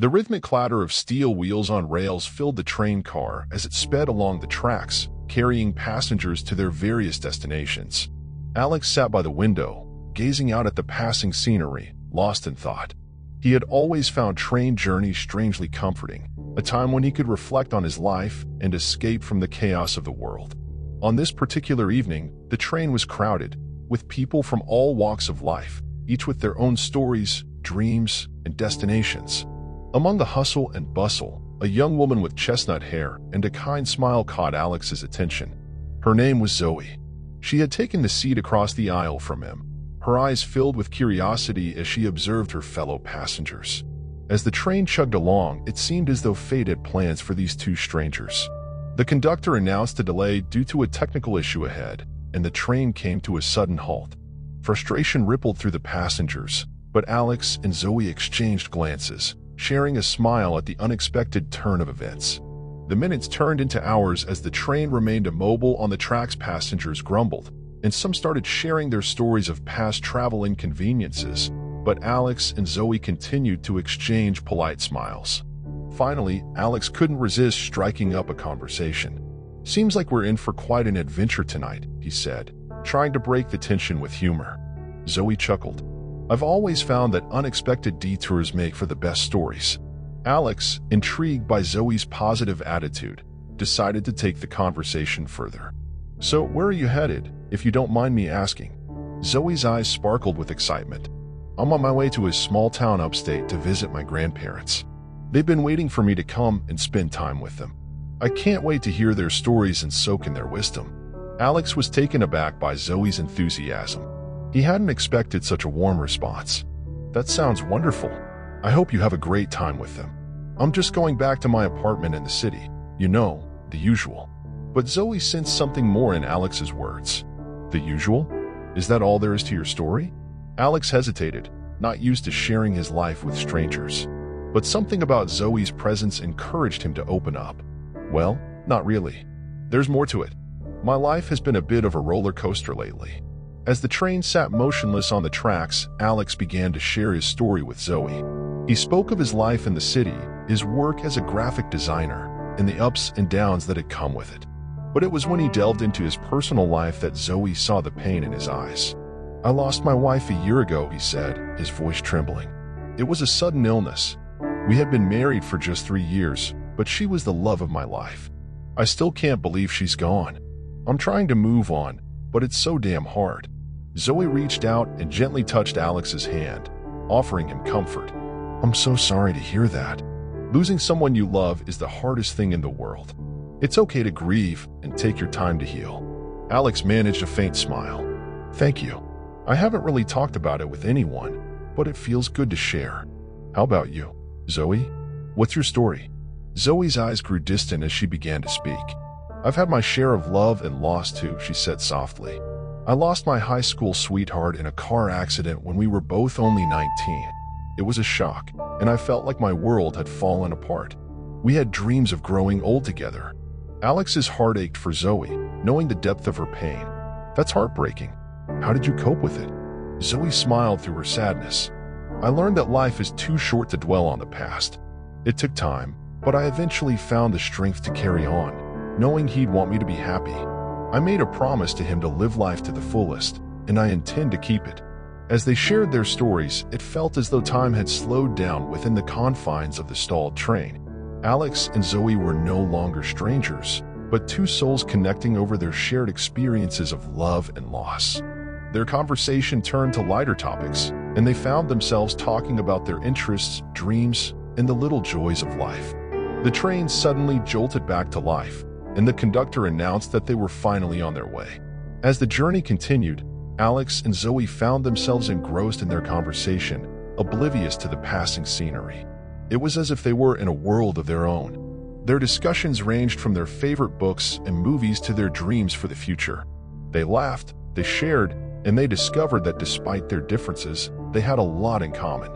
The rhythmic clatter of steel wheels on rails filled the train car as it sped along the tracks, carrying passengers to their various destinations. Alex sat by the window, gazing out at the passing scenery, lost in thought. He had always found train journeys strangely comforting, a time when he could reflect on his life and escape from the chaos of the world. On this particular evening, the train was crowded, with people from all walks of life, each with their own stories, dreams, and destinations. Among the hustle and bustle, a young woman with chestnut hair and a kind smile caught Alex's attention. Her name was Zoe. She had taken the seat across the aisle from him, her eyes filled with curiosity as she observed her fellow passengers. As the train chugged along, it seemed as though fate had plans for these two strangers. The conductor announced a delay due to a technical issue ahead, and the train came to a sudden halt. Frustration rippled through the passengers, but Alex and Zoe exchanged glances, sharing a smile at the unexpected turn of events. The minutes turned into hours as the train remained immobile on the tracks. Passengers grumbled, and some started sharing their stories of past travel inconveniences, but Alex and Zoe continued to exchange polite smiles. Finally, Alex couldn't resist striking up a conversation. "Seems like we're in for quite an adventure tonight," he said, trying to break the tension with humor. Zoe chuckled. "I've always found that unexpected detours make for the best stories." Alex, intrigued by Zoe's positive attitude, decided to take the conversation further. "So, where are you headed, if you don't mind me asking?" Zoe's eyes sparkled with excitement. "I'm on my way to a small town upstate to visit my grandparents. They've been waiting for me to come and spend time with them. I can't wait to hear their stories and soak in their wisdom." Alex was taken aback by Zoe's enthusiasm. He hadn't expected such a warm response. "That sounds wonderful. I hope you have a great time with them. I'm just going back to my apartment in the city. You know, the usual." But Zoe sensed something more in Alex's words. "The usual? Is that all there is to your story?" Alex hesitated, not used to sharing his life with strangers. But something about Zoe's presence encouraged him to open up. "Well, not really. There's more to it. My life has been a bit of a roller coaster lately." As the train sat motionless on the tracks, Alex began to share his story with Zoe. He spoke of his life in the city, his work as a graphic designer, and the ups and downs that had come with it. But it was when he delved into his personal life that Zoe saw the pain in his eyes. "I lost my wife a year ago," he said, his voice trembling. "It was a sudden illness. We had been married for just 3 years, but she was the love of my life. I still can't believe she's gone. I'm trying to move on, but it's so damn hard." Zoe reached out and gently touched Alex's hand, offering him comfort. "I'm so sorry to hear that. Losing someone you love is the hardest thing in the world. It's okay to grieve and take your time to heal." Alex managed a faint smile. "Thank you. I haven't really talked about it with anyone, but it feels good to share. How about you, Zoe? What's your story?" Zoe's eyes grew distant as she began to speak. "I've had my share of love and loss too," she said softly. "I lost my high school sweetheart in a car accident when we were both only 19. It was a shock, and I felt like my world had fallen apart. We had dreams of growing old together." Alex's heart ached for Zoe, knowing the depth of her pain. "That's heartbreaking. How did you cope with it?" Zoe smiled through her sadness. "I learned that life is too short to dwell on the past. It took time, but I eventually found the strength to carry on, knowing he'd want me to be happy. I made a promise to him to live life to the fullest, and I intend to keep it." As they shared their stories, it felt as though time had slowed down within the confines of the stalled train. Alex and Zoe were no longer strangers, but two souls connecting over their shared experiences of love and loss. Their conversation turned to lighter topics, and they found themselves talking about their interests, dreams, and the little joys of life. The train suddenly jolted back to life, and the conductor announced that they were finally on their way. As the journey continued, Alex and Zoe found themselves engrossed in their conversation, oblivious to the passing scenery. It was as if they were in a world of their own. Their discussions ranged from their favorite books and movies to their dreams for the future. They laughed, they shared, and they discovered that despite their differences, they had a lot in common.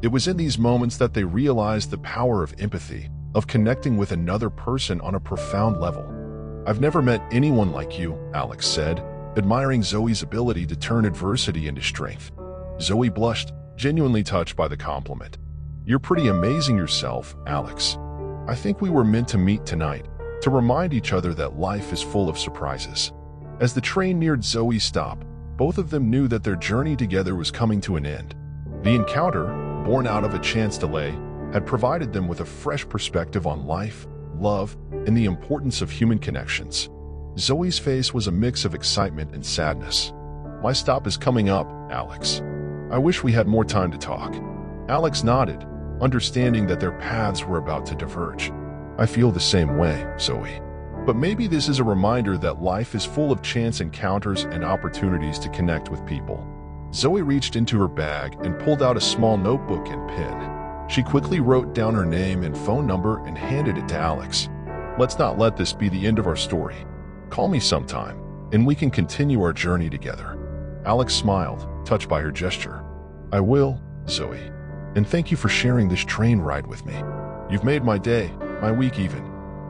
It was in these moments that they realized the power of empathy, of connecting with another person on a profound level. "I've never met anyone like you," Alex said, admiring Zoe's ability to turn adversity into strength. Zoe blushed, genuinely touched by the compliment. You're pretty amazing yourself, Alex. I think we were meant to meet tonight, to remind each other that life is full of surprises. As the train neared Zoe's stop, both of them knew that their journey together was coming to an end. The encounter, born out of a chance delay, had provided them with a fresh perspective on life, love, and the importance of human connections. Zoe's face was a mix of excitement and sadness. My stop is coming up, Alex. I wish we had more time to talk. Alex nodded, understanding that their paths were about to diverge. I feel the same way, Zoe. But maybe this is a reminder that life is full of chance encounters and opportunities to connect with people. Zoe reached into her bag and pulled out a small notebook and pen. She quickly wrote down her name and phone number and handed it to Alex. Let's not let this be the end of our story. Call me sometime, and we can continue our journey together. Alex smiled, touched by her gesture. I will, Zoe. And thank you for sharing this train ride with me. You've made my day, my week even.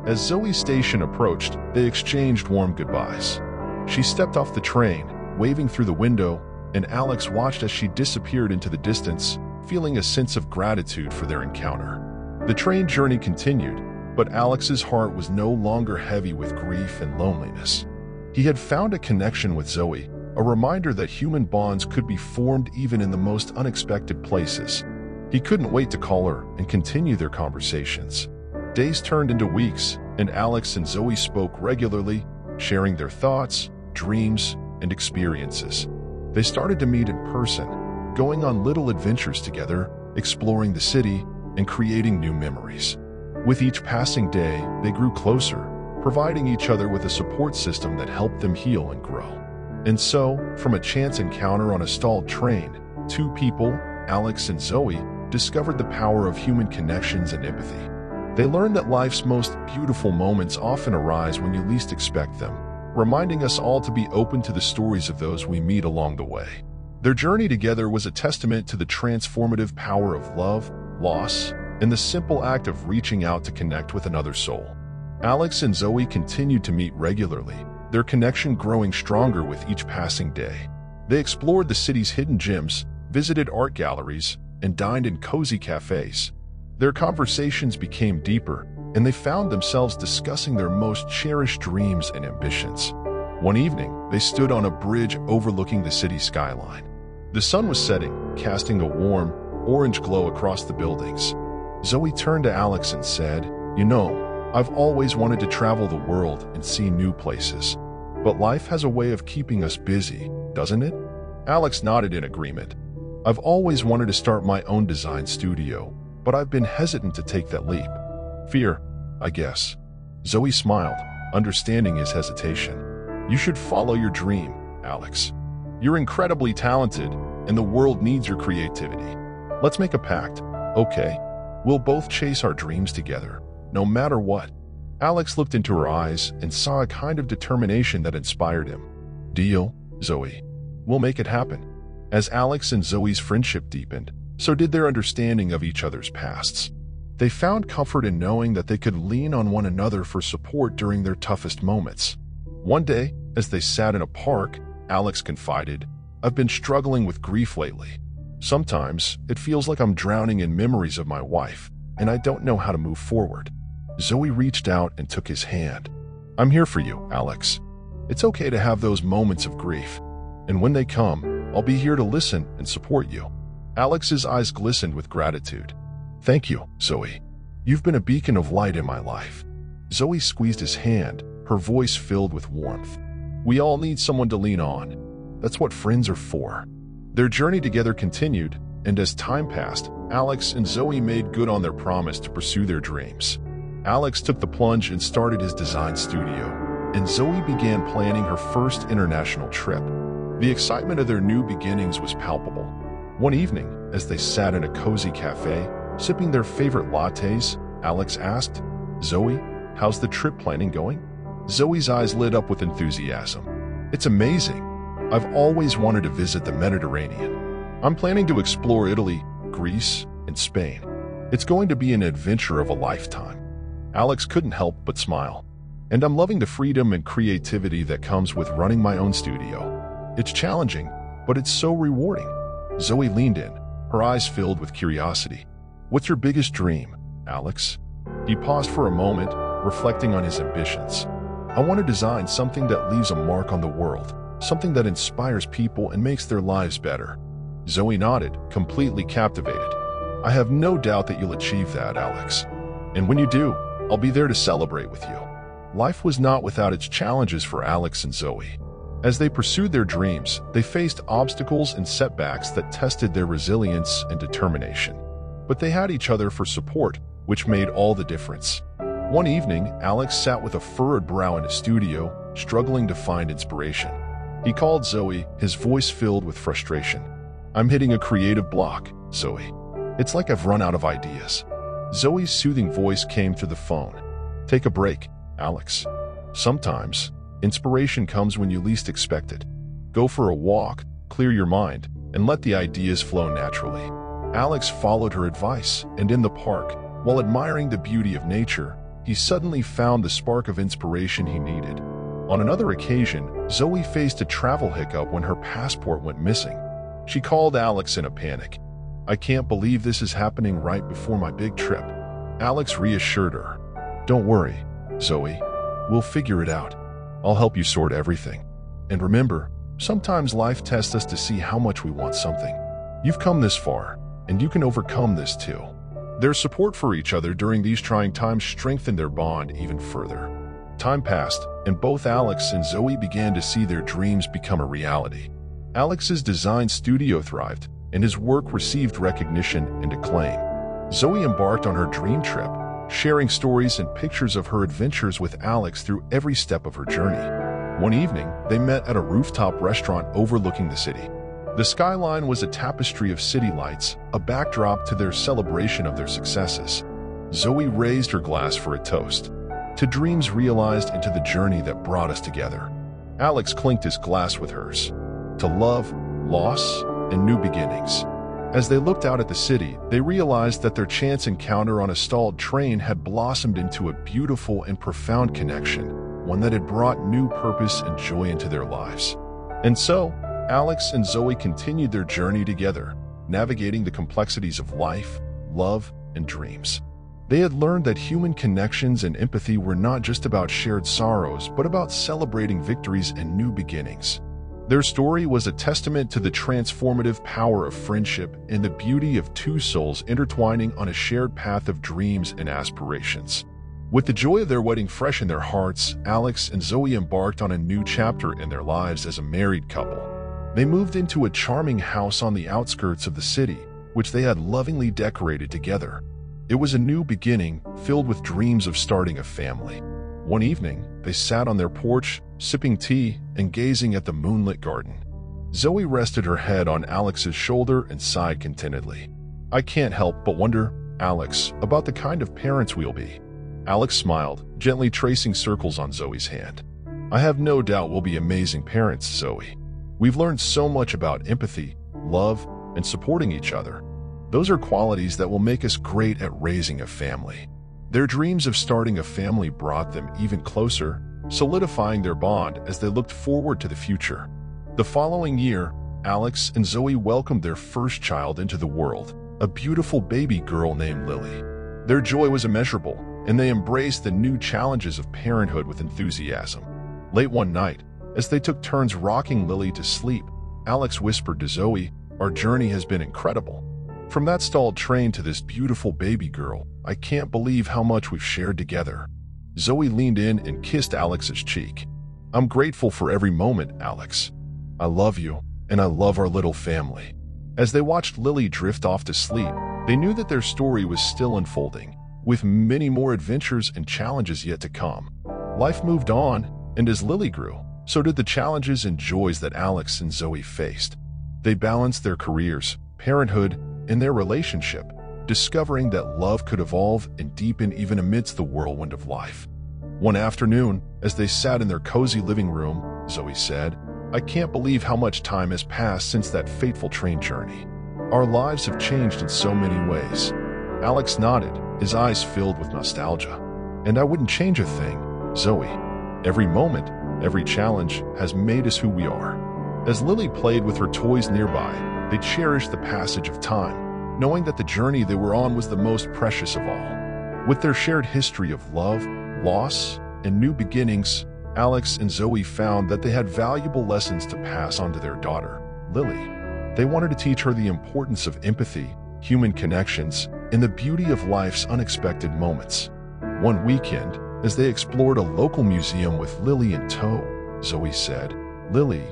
As Zoe's station approached, they exchanged warm goodbyes. She stepped off the train, waving through the window, and Alex watched as she disappeared into the distance, feeling a sense of gratitude for their encounter. The train journey continued, but Alex's heart was no longer heavy with grief and loneliness. He had found a connection with Zoe, a reminder that human bonds could be formed even in the most unexpected places. He couldn't wait to call her and continue their conversations. Days turned into weeks, and Alex and Zoe spoke regularly, sharing their thoughts, dreams, and experiences. They started to meet in person, going on little adventures together, exploring the city, and creating new memories. With each passing day, they grew closer, providing each other with a support system that helped them heal and grow. And so, from a chance encounter on a stalled train, two people, Alex and Zoe, discovered the power of human connections and empathy. They learned that life's most beautiful moments often arise when you least expect them, reminding us all to be open to the stories of those we meet along the way. Their journey together was a testament to the transformative power of love, loss, and the simple act of reaching out to connect with another soul. Alex and Zoe continued to meet regularly, their connection growing stronger with each passing day. They explored the city's hidden gems, visited art galleries, and dined in cozy cafes. Their conversations became deeper, and they found themselves discussing their most cherished dreams and ambitions. One evening, they stood on a bridge overlooking the city skyline. The sun was setting, casting a warm, orange glow across the buildings. Zoe turned to Alex and said, "You know, I've always wanted to travel the world and see new places. But life has a way of keeping us busy, doesn't it?" Alex nodded in agreement. "I've always wanted to start my own design studio, but I've been hesitant to take that leap. Fear, I guess." Zoe smiled, understanding his hesitation. "You should follow your dream, Alex. You're incredibly talented, and the world needs your creativity. Let's make a pact, okay? We'll both chase our dreams together, no matter what." Alex looked into her eyes and saw a kind of determination that inspired him. "Deal, Zoe. We'll make it happen." As Alex and Zoe's friendship deepened, so did their understanding of each other's pasts. They found comfort in knowing that they could lean on one another for support during their toughest moments. One day, as they sat in a park, Alex confided, "I've been struggling with grief lately. Sometimes it feels like I'm drowning in memories of my wife, and I don't know how to move forward." Zoe reached out and took his hand. "I'm here for you, Alex. It's okay to have those moments of grief, and when they come, I'll be here to listen and support you." Alex's eyes glistened with gratitude. "Thank you, Zoe. You've been a beacon of light in my life." Zoe squeezed his hand, her voice filled with warmth. "We all need someone to lean on. That's what friends are for." Their journey together continued, and as time passed, Alex and Zoe made good on their promise to pursue their dreams. Alex took the plunge and started his design studio, and Zoe began planning her first international trip. The excitement of their new beginnings was palpable. One evening, as they sat in a cozy cafe, sipping their favorite lattes, Alex asked, "Zoe, how's the trip planning going?" Zoe's eyes lit up with enthusiasm. "It's amazing. I've always wanted to visit the Mediterranean. I'm planning to explore Italy, Greece, and Spain. It's going to be an adventure of a lifetime." Alex couldn't help but smile. "And I'm loving the freedom and creativity that comes with running my own studio. It's challenging, but it's so rewarding." Zoe leaned in, her eyes filled with curiosity. What's your biggest dream, Alex? He paused for a moment, reflecting on his ambitions. I want to design something that leaves a mark on the world, something that inspires people and makes their lives better. Zoe nodded, completely captivated. I have no doubt that you'll achieve that, Alex. And when you do, I'll be there to celebrate with you. Life was not without its challenges for Alex and Zoe. As they pursued their dreams, they faced obstacles and setbacks that tested their resilience and determination. But they had each other for support, which made all the difference. One evening, Alex sat with a furrowed brow in his studio, struggling to find inspiration. He called Zoe, his voice filled with frustration. I'm hitting a creative block, Zoe. It's like I've run out of ideas. Zoe's soothing voice came through the phone. Take a break, Alex. Sometimes, inspiration comes when you least expect it. Go for a walk, clear your mind, and let the ideas flow naturally. Alex followed her advice, and in the park, while admiring the beauty of nature, he suddenly found the spark of inspiration he needed. On another occasion, Zoe faced a travel hiccup when her passport went missing. She called Alex in a panic. I can't believe this is happening right before my big trip. Alex reassured her. Don't worry, Zoe. We'll figure it out. I'll help you sort everything. And remember, sometimes life tests us to see how much we want something. You've come this far, and you can overcome this too. Their support for each other during these trying times strengthened their bond even further. Time passed, and both Alex and Zoe began to see their dreams become a reality. Alex's design studio thrived, and his work received recognition and acclaim. Zoe embarked on her dream trip, sharing stories and pictures of her adventures with Alex through every step of her journey. One evening, they met at a rooftop restaurant overlooking the city. The skyline was a tapestry of city lights, a backdrop to their celebration of their successes. Zoe raised her glass for a toast, to dreams realized and to the journey that brought us together. Alex clinked his glass with hers, to love, loss, and new beginnings. As they looked out at the city, they realized that their chance encounter on a stalled train had blossomed into a beautiful and profound connection, one that had brought new purpose and joy into their lives. And so, Alex and Zoe continued their journey together, navigating the complexities of life, love, and dreams. They had learned that human connections and empathy were not just about shared sorrows, but about celebrating victories and new beginnings. Their story was a testament to the transformative power of friendship and the beauty of two souls intertwining on a shared path of dreams and aspirations. With the joy of their wedding fresh in their hearts, Alex and Zoe embarked on a new chapter in their lives as a married couple. They moved into a charming house on the outskirts of the city, which they had lovingly decorated together. It was a new beginning, filled with dreams of starting a family. One evening, they sat on their porch, sipping tea and gazing at the moonlit garden. Zoe rested her head on Alex's shoulder and sighed contentedly. I can't help but wonder, Alex, about the kind of parents we'll be. Alex smiled, gently tracing circles on Zoe's hand. I have no doubt we'll be amazing parents, Zoe. We've learned so much about empathy, love, and supporting each other. Those are qualities that will make us great at raising a family. Their dreams of starting a family brought them even closer, solidifying their bond as they looked forward to the future. The following year, Alex and Zoe welcomed their first child into the world, a beautiful baby girl named Lily. Their joy was immeasurable, and they embraced the new challenges of parenthood with enthusiasm. Late one night, as they took turns rocking Lily to sleep, Alex whispered to Zoe, "Our journey has been incredible. From that stalled train to this beautiful baby girl, I can't believe how much we've shared together." Zoe leaned in and kissed Alex's cheek. "I'm grateful for every moment, Alex. I love you, and I love our little family." As they watched Lily drift off to sleep, they knew that their story was still unfolding, with many more adventures and challenges yet to come. Life moved on, and as Lily grew, so did the challenges and joys that Alex and Zoe faced. They balanced their careers, parenthood, and their relationship, discovering that love could evolve and deepen even amidst the whirlwind of life. One afternoon, as they sat in their cozy living room, Zoe said, "I can't believe how much time has passed since that fateful train journey. Our lives have changed in so many ways." Alex nodded, his eyes filled with nostalgia. "And I wouldn't change a thing, Zoe. Every moment, every challenge has made us who we are." As Lily played with her toys nearby, they cherished the passage of time, knowing that the journey they were on was the most precious of all. With their shared history of love, loss, and new beginnings, Alex and Zoe found that they had valuable lessons to pass on to their daughter, Lily. They wanted to teach her the importance of empathy, human connections, and the beauty of life's unexpected moments. One weekend, as they explored a local museum with Lily in tow, Zoe said, "Lily,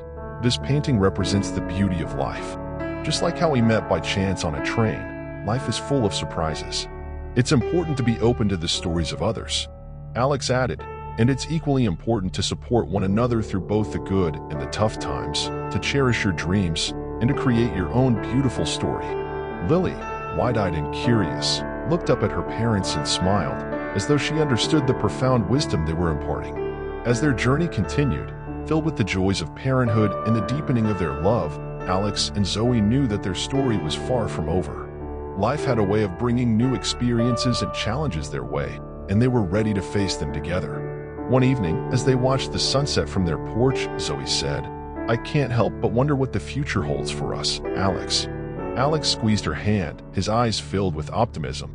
this painting represents the beauty of life. Just like how we met by chance on a train, life is full of surprises. It's important to be open to the stories of others." Alex added, "And it's equally important to support one another through both the good and the tough times, to cherish your dreams, and to create your own beautiful story." Lily, wide-eyed and curious, looked up at her parents and smiled, as though she understood the profound wisdom they were imparting. As their journey continued, filled with the joys of parenthood and the deepening of their love, Alex and Zoe knew that their story was far from over. Life had a way of bringing new experiences and challenges their way, and they were ready to face them together. One evening, as they watched the sunset from their porch, Zoe said, "I can't help but wonder what the future holds for us, Alex." Alex squeezed her hand, his eyes filled with optimism.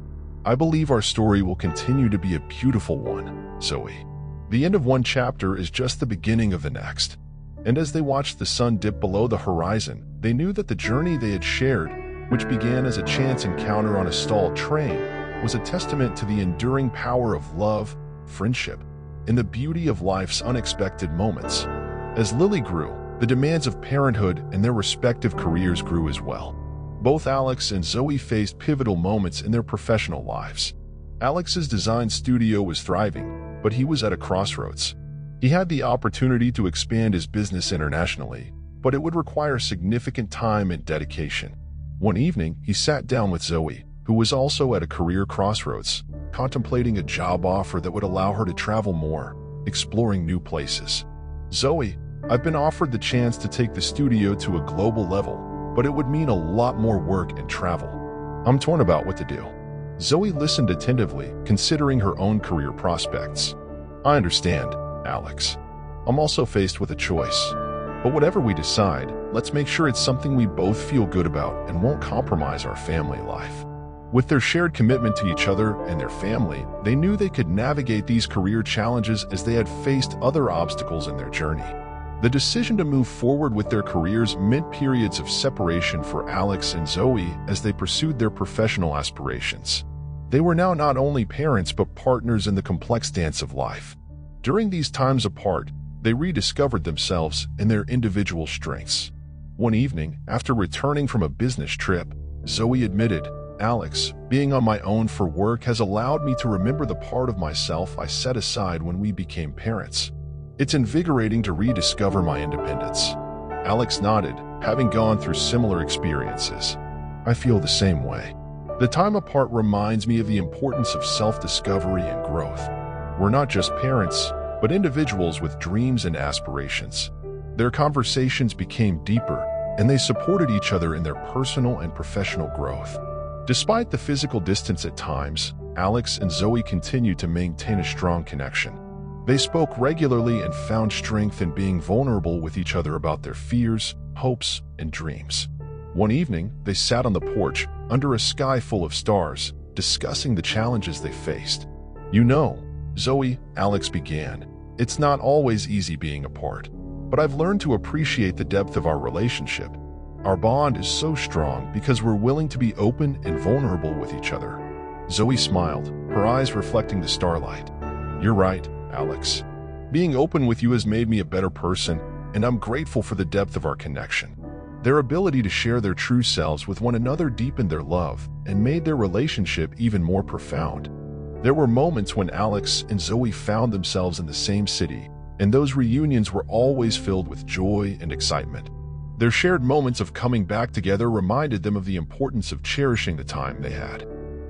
"I believe our story will continue to be a beautiful one, Zoe. The end of one chapter is just the beginning of the next." And as they watched the sun dip below the horizon, they knew that the journey they had shared, which began as a chance encounter on a stalled train, was a testament to the enduring power of love, friendship, and the beauty of life's unexpected moments. As Lily grew, the demands of parenthood and their respective careers grew as well. Both Alex and Zoe faced pivotal moments in their professional lives. Alex's design studio was thriving, but he was at a crossroads. He had the opportunity to expand his business internationally, but it would require significant time and dedication. One evening, he sat down with Zoe, who was also at a career crossroads, contemplating a job offer that would allow her to travel more, exploring new places. "Zoe, I've been offered the chance to take the studio to a global level, but it would mean a lot more work and travel. I'm torn about what to do." Zoe listened attentively, considering her own career prospects. "I understand, Alex. I'm also faced with a choice. But whatever we decide, let's make sure it's something we both feel good about and won't compromise our family life." With their shared commitment to each other and their family, they knew they could navigate these career challenges as they had faced other obstacles in their journey. The decision to move forward with their careers meant periods of separation for Alex and Zoe as they pursued their professional aspirations. They were now not only parents but partners in the complex dance of life. During these times apart, they rediscovered themselves and their individual strengths. One evening, after returning from a business trip, Zoe admitted, "Alex, being on my own for work has allowed me to remember the part of myself I set aside when we became parents. It's invigorating to rediscover my independence." Alex nodded, having gone through similar experiences. "I feel the same way. The time apart reminds me of the importance of self-discovery and growth. We're not just parents, but individuals with dreams and aspirations." Their conversations became deeper, and they supported each other in their personal and professional growth. Despite the physical distance at times, Alex and Zoe continued to maintain a strong connection. They spoke regularly and found strength in being vulnerable with each other about their fears, hopes, and dreams. One evening, they sat on the porch, under a sky full of stars, discussing the challenges they faced. "You know, Zoe," Alex began, "it's not always easy being apart, but I've learned to appreciate the depth of our relationship. Our bond is so strong because we're willing to be open and vulnerable with each other." Zoe smiled, her eyes reflecting the starlight. "You're right, Alex. Being open with you has made me a better person, and I'm grateful for the depth of our connection." Their ability to share their true selves with one another deepened their love and made their relationship even more profound. There were moments when Alex and Zoe found themselves in the same city, and those reunions were always filled with joy and excitement. Their shared moments of coming back together reminded them of the importance of cherishing the time they had.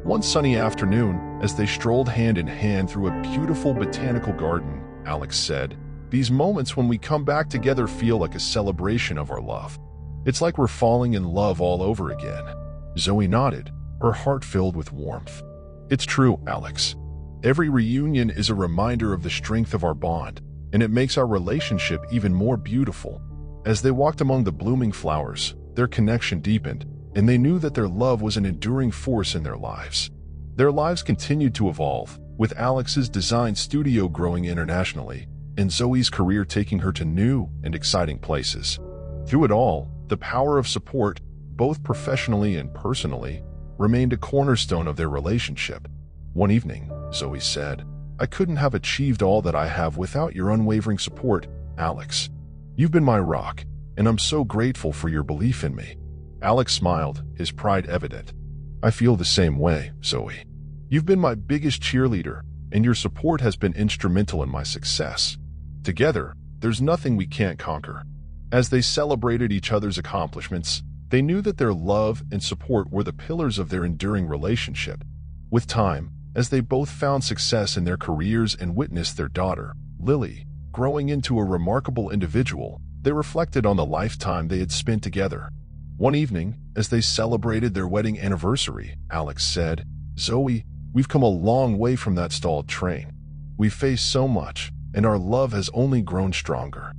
One sunny afternoon, as they strolled hand in hand through a beautiful botanical garden, Alex said, "These moments when we come back together feel like a celebration of our love. It's like we're falling in love all over again." Zoe nodded, her heart filled with warmth. "It's true, Alex. Every reunion is a reminder of the strength of our bond, and it makes our relationship even more beautiful." As they walked among the blooming flowers, their connection deepened, and they knew that their love was an enduring force in their lives. Their lives continued to evolve, with Alex's design studio growing internationally, and Zoe's career taking her to new and exciting places. Through it all, the power of support, both professionally and personally, remained a cornerstone of their relationship. One evening, Zoe said, "I couldn't have achieved all that I have without your unwavering support, Alex. You've been my rock, and I'm so grateful for your belief in me." Alex smiled, his pride evident. "I feel the same way, Zoe. You've been my biggest cheerleader, and your support has been instrumental in my success. Together, there's nothing we can't conquer." As they celebrated each other's accomplishments, they knew that their love and support were the pillars of their enduring relationship. With time, as they both found success in their careers and witnessed their daughter, Lily, growing into a remarkable individual, they reflected on the lifetime they had spent together. One evening, as they celebrated their wedding anniversary, Alex said, "Zoe, we've come a long way from that stalled train. We've faced so much, and our love has only grown stronger."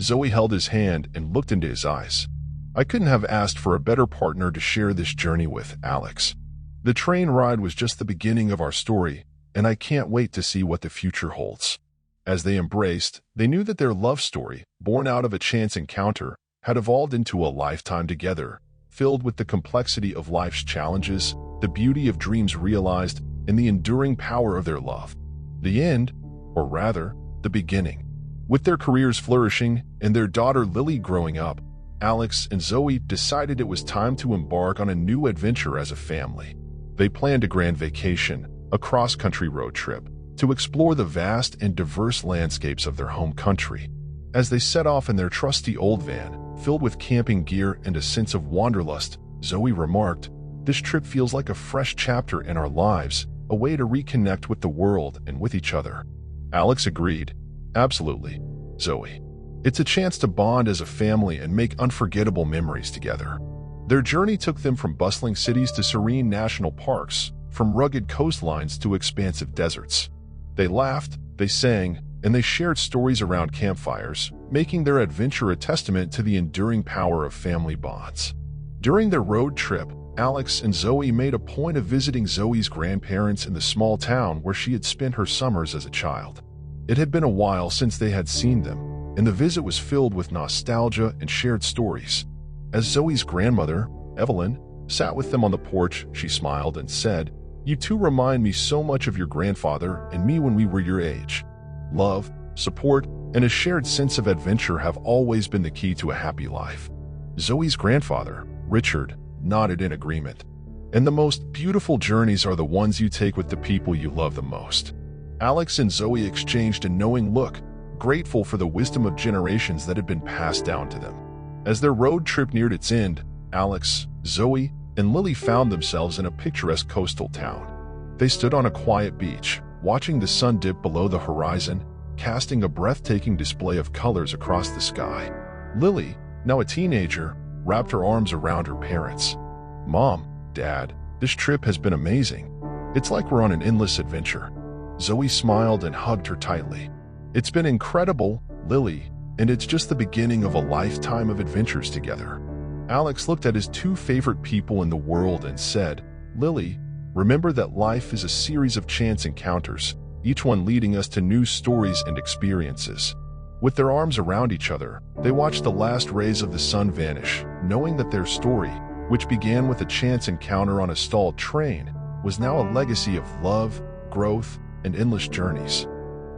Zoe held his hand and looked into his eyes. "I couldn't have asked for a better partner to share this journey with, Alex. The train ride was just the beginning of our story, and I can't wait to see what the future holds." As they embraced, they knew that their love story, born out of a chance encounter, had evolved into a lifetime together, filled with the complexity of life's challenges, the beauty of dreams realized, and the enduring power of their love. The end, or rather, the beginning. With their careers flourishing and their daughter Lily growing up, Alex and Zoe decided it was time to embark on a new adventure as a family. They planned a grand vacation, a cross-country road trip, to explore the vast and diverse landscapes of their home country. As they set off in their trusty old van, filled with camping gear and a sense of wanderlust, Zoe remarked, "This trip feels like a fresh chapter in our lives, a way to reconnect with the world and with each other." Alex agreed. "Absolutely, Zoe. It's a chance to bond as a family and make unforgettable memories together." Their journey took them from bustling cities to serene national parks, from rugged coastlines to expansive deserts. They laughed, they sang, and they shared stories around campfires, making their adventure a testament to the enduring power of family bonds. During their road trip, Alex and Zoe made a point of visiting Zoe's grandparents in the small town where she had spent her summers as a child. It had been a while since they had seen them, and the visit was filled with nostalgia and shared stories. As Zoe's grandmother, Evelyn, sat with them on the porch, she smiled and said, "You two remind me so much of your grandfather and me when we were your age. Love, support, and a shared sense of adventure have always been the key to a happy life." Zoe's grandfather, Richard, nodded in agreement. "And the most beautiful journeys are the ones you take with the people you love the most." Alex and Zoe exchanged a knowing look, grateful for the wisdom of generations that had been passed down to them. As their road trip neared its end, Alex, Zoe, and Lily found themselves in a picturesque coastal town. They stood on a quiet beach, watching the sun dip below the horizon, casting a breathtaking display of colors across the sky. Lily, now a teenager, wrapped her arms around her parents. "Mom, Dad, this trip has been amazing. It's like we're on an endless adventure." Zoe smiled and hugged her tightly. "It's been incredible, Lily, and it's just the beginning of a lifetime of adventures together." Alex looked at his two favorite people in the world and said, "Lily, remember that life is a series of chance encounters, each one leading us to new stories and experiences." With their arms around each other, they watched the last rays of the sun vanish, knowing that their story, which began with a chance encounter on a stalled train, was now a legacy of love, growth, and endless journeys.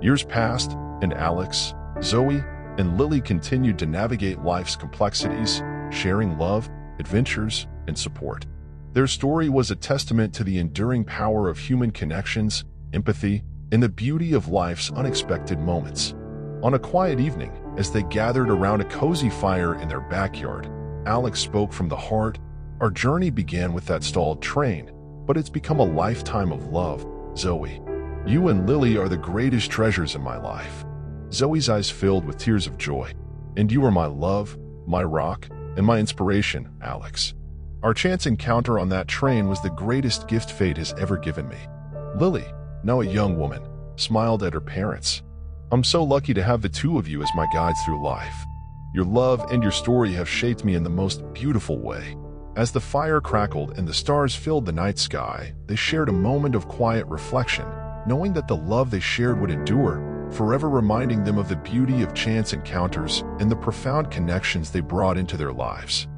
Years passed, and Alex, Zoe, and Lily continued to navigate life's complexities, sharing love, adventures, and support. Their story was a testament to the enduring power of human connections, empathy, and the beauty of life's unexpected moments. On a quiet evening, as they gathered around a cozy fire in their backyard, Alex spoke from the heart. "Our journey began with that stalled train, but it's become a lifetime of love, Zoe. You and Lily are the greatest treasures in my life." Zoe's eyes filled with tears of joy. "And you are my love, my rock, and my inspiration, Alex. Our chance encounter on that train was the greatest gift fate has ever given me." Lily, now a young woman, smiled at her parents. "I'm so lucky to have the two of you as my guides through life. Your love and your story have shaped me in the most beautiful way." As the fire crackled and the stars filled the night sky, they shared a moment of quiet reflection, knowing that the love they shared would endure, forever reminding them of the beauty of chance encounters and the profound connections they brought into their lives.